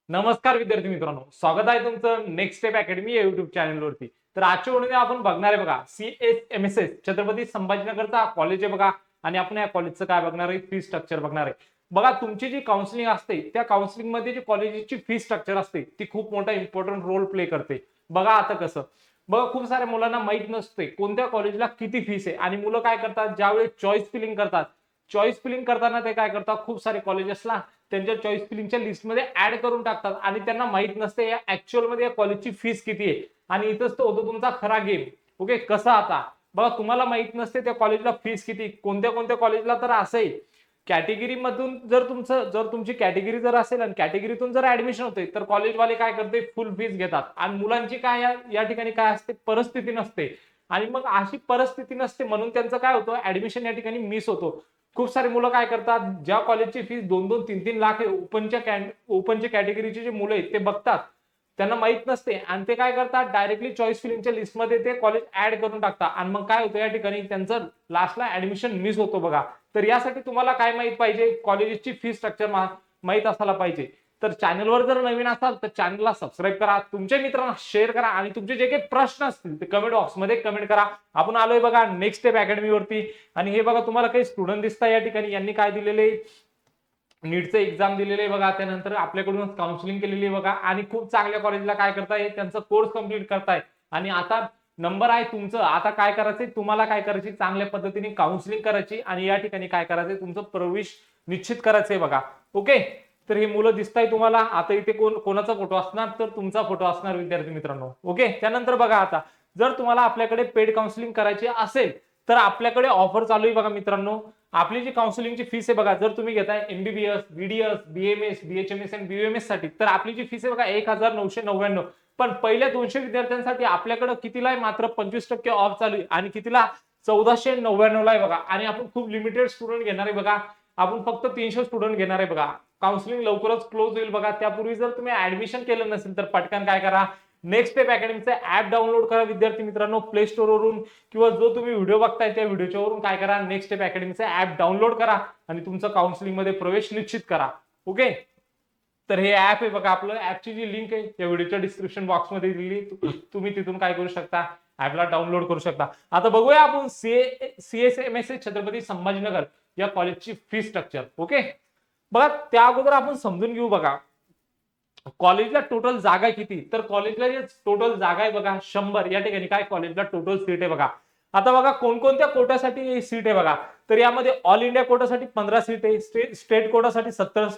नमस्कार विद्यार्थी मित्रांनो, स्वागत आहे तुमचं नेक्स्ट स्टेप अकॅडमी या युट्यूब चॅनलवरती. तर आजच्या व्हिडिओमध्ये आपण बघणार आहे बघा CSMSS छत्रपती संभाजीनगरचा कॉलेज आहे बघा. आणि आपण या कॉलेजचं काय बघणार आहे, फी स्ट्रक्चर बघणार आहे बघा. तुमची जी काउन्सिलिंग असते त्या काउन्सिलिंग मध्ये जी कॉलेजची फी स्ट्रक्चर असते ती खूप मोठा इम्पॉर्टंट रोल प्ले करते बघा. आता कसं बघा, खूप साऱ्या मुलांना माहित नसते कोणत्या कॉलेजला किती फीस आहे. आणि मुलं काय करतात, ज्यावेळी चॉईस फिलिंग करतात, चॉईस फिलिंग करताना ते काय करतात, खूप सारे कॉलेजेसला त्यांच्या चॉईस फिलिंगच्या लिस्टमध्ये ऍड करून टाकतात आणि त्यांना माहित नसते या ऍक्च्युअल मध्ये या कॉलेजची फीस किती आहे. आणि इथंच तो होतो तुमचा खरा गेम. ओके, कसा आता बघा, तुम्हाला माहित नसते त्या कॉलेजला फीस किती, कोणत्या कोणत्या कॉलेजला तर असेल कॅटेगरी मधून जर तुमची कॅटेगरी जर असेल आणि कॅटेगरीतून जर ऍडमिशन होते तर कॉलेजवाले काय करते, फुल फीस घेतात. आणि मुलांची काय या ठिकाणी काय असते, परिस्थिती नसते. आणि मग अशी परिस्थिती नसते म्हणून त्यांचं काय होतं, ऍडमिशन या ठिकाणी मिस होतो. खूप सारे मुलं काय करतात, ज्या कॉलेजची फीस 2-2, 3-3 लाख आहे, ओपनच्या कॅटेगरीचे जे मुलं आहेत ते बघतात, त्यांना माहित नसते आणि ते काय करतात, डायरेक्टली चॉईस फिलिंगच्या लिस्टमध्ये ते कॉलेज ऍड करून टाकतात. आणि मग काय होतं, या ठिकाणी त्यांचं लास्टला ऍडमिशन मिस होतो बघा. तर यासाठी तुम्हाला काय माहित पाहिजे, कॉलेजची फी स्ट्रक्चर माहित असायला पाहिजे. तर चॅनलवर जर नवीन असाल तर चॅनलला सबस्क्राईब करा, तुमच्या मित्रांना शेअर करा आणि तुमचे जे काही प्रश्न असतील ते कमेंट बॉक्समध्ये कमेंट करा. आपण आलोय बघा नेक्स्ट स्टेप अकॅडमी वरती. आणि हे बघा, तुम्हाला काही स्टुडंट दिसतात या ठिकाणी, यांनी काय दिलेले, नीटचं एक्झाम दिलेले बघा, त्यानंतर आपल्याकडून काउन्सिलिंग केलेली बघा. आणि खूप चांगल्या कॉलेजला काय करताय, त्यांचा कोर्स कंप्लीट करताय. आणि आता नंबर आहे तुमचं, आता काय करायचंय तुम्हाला, काय करायची, चांगल्या पद्धतीने काउन्सिलिंग करायची आणि या ठिकाणी काय करायचंय, तुमचं प्रवेश निश्चित करायचंय बघा. ओके, तर हे मुलं दिसताय तुम्हाला. आता इथे कोणाचा फोटो असणार, तर तुमचा फोटो असणार विद्यार्थी मित्रांनो. ओके, त्यानंतर बघा, आता जर तुम्हाला आपल्याकडे पेड काउन्सिलिंग करायची असेल तर आपल्याकडे ऑफर चालू आहे बघा मित्रांनो. आपली जी काउन्सिलिंगची फीस आहे बघा, जर तुम्ही घेताय MBBS, BDS, BMS, BHMS आणि BUMS साठी, तर आपली जी फीस आहे बघा 1999. पण पहिल्या 200 विद्यार्थ्यांसाठी आपल्याकडे कितीला आहे, मात्र 25% ऑफ चालू आहे. आणि कितीला, 1499 ला आहे बघा. आणि आपण खूप लिमिटेड स्टुडंट घेणार आहे बघा. आपण फक्त 300 स्टुडंट घेणार आहे बघा. काउन्सिलिंग लवकरच क्लोज होईल बघा. त्यापूर्वी जर तुम्ही ऍडमिशन केलं नसेल तर पटकन काय करा, नेक्स्ट स्टेप अकॅडमीचं ऍप डाउनलोड करा विद्यार्थी मित्रांनो, प्ले स्टोर वरून. किंवा जो तुम्ही व्हिडिओ बघताय त्या व्हिडिओच्या वरून काय करा, नेक्स्ट स्टेप अकॅडमीचं ऍप डाउनलोड करा आणि तुमचं काउन्सिलिंग मध्ये प्रवेश निश्चित करा. ओके, तर हे ऍप आहे बघा. आपलं ऍपची जी लिंक आहे त्या व्हिडिओच्या डिस्क्रिप्शन बॉक्समध्ये दिली, तुम्ही तिथून काय करू शकता, ऍपला डाउनलोड करू शकता. आता बघूया आपण CSMSS छत्रपती संभाजीनगर या कॉलेजची फी स्ट्रक्चर. ओके, बघा त्या अगोदर आपण समजून घेऊ बघा, कॉलेजला टोटल जागा किती. तर कॉलेजला जे टोटल जागा आहे बघा 100. या ठिकाणी काय, कॉलेजला टोटल सीट आहे बघा. आता बघा कोणकोणत्या कोट्यासाठी सीट आहे बघा. तर यामध्ये ऑल इंडिया कोटासाठी 15 सीट आहे, स्टेट कोटासाठी 70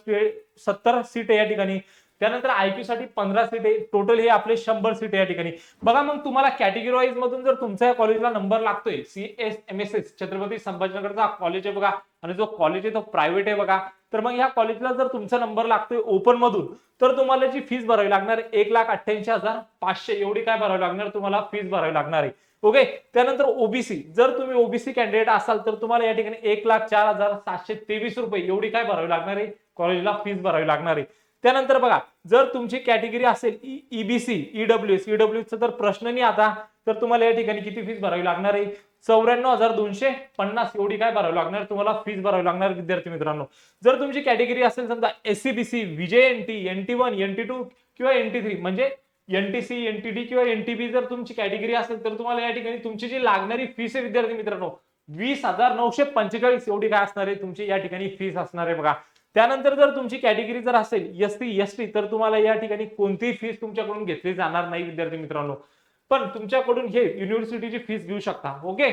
सीट आहे या ठिकाणी. त्यानंतर IQ साठी 15 सीट आहे. टोटल हे आपले 100 सीट आहे या ठिकाणी बघा. मग तुम्हाला कॅटेगरी वाईज मधून जर तुमच्या कॉलेजला नंबर लागतोय, CSMSS छत्रपती संभाजीनगरचा कॉलेज आहे बघा, आणि जो कॉलेज आहे तो प्रायव्हेट आहे बघा. तर मग या कॉलेजला जर तुमचा नंबर लागतोय ओपन मधून, तर तुम्हाला जी फीस भरावी लागणार 1,88,500 एवढी काय भरावी लागणार, तुम्हाला फीस भरावी लागणार आहे. ओके, त्यानंतर ओबीसी, जर तुम्ही ओबीसी कॅन्डिडेट असाल तर तुम्हाला या ठिकाणी 1,04,723 रुपये एवढी काय भरावी लागणार आहे, कॉलेजला फीस भरावी लागणार आहे. त्यानंतर बघा, जर तुमची कॅटेगरी असेल EBC, ईडब्ल्यूएस तर प्रश्न नाही आता, तर तुम्हाला या ठिकाणी किती फीस भरावी लागणार आहे, 94,250 एवढी काय भरावी लागणार, तुम्हाला फीस भरावी लागणार विद्यार्थी मित्रांनो. जर तुमची कॅटेगरी असेल समजा SCBC, VJNT, NT1, NT2 किंवा NT3, म्हणजे NTC, NTD किंवा NTB जर तुमची कॅटेगरी असेल तर तुम्हाला या ठिकाणी तुमची जी लागणारी फीस आहे विद्यार्थी मित्रांनो 20,945 एवढी काय असणार आहे, तुमची या ठिकाणी फीस असणार आहे बघा. त्यानंतर जर तुमची कॅटेगरी जर असेल SC, ST, तर तुम्हाला या ठिकाणी कोणतीही फीस तुमच्याकडून घेतली जाणार नाही विद्यार्थी मित्रांनो. पण तुमच्याकडून हे युनिव्हर्सिटीची फीस घेऊ शकता. ओके,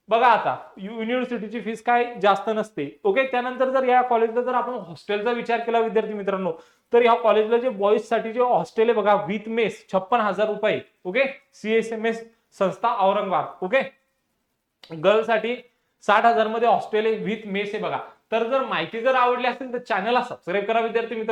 बघा आता युनिव्हर्सिटीची फीस काय जास्त नसते. ओके, त्यानंतर जर या कॉलेजला जर आपण हॉस्टेलचा विचार केला विद्यार्थी मित्रांनो, तर या कॉलेजला जे बॉईज साठी जे हॉस्टेल आहे बघा, विथ मेस 56,000 रुपये. ओके, CSMS संस्था औरंगाबाद. ओके, गर्ल साठी 60,000 मध्ये हॉस्टेल आहे, विथ मेस आहे बघा. तर जर माहिती जर आवडली असेल तर चॅनलला सबस्क्राईब करा विद्यार्थी मित्रांनो.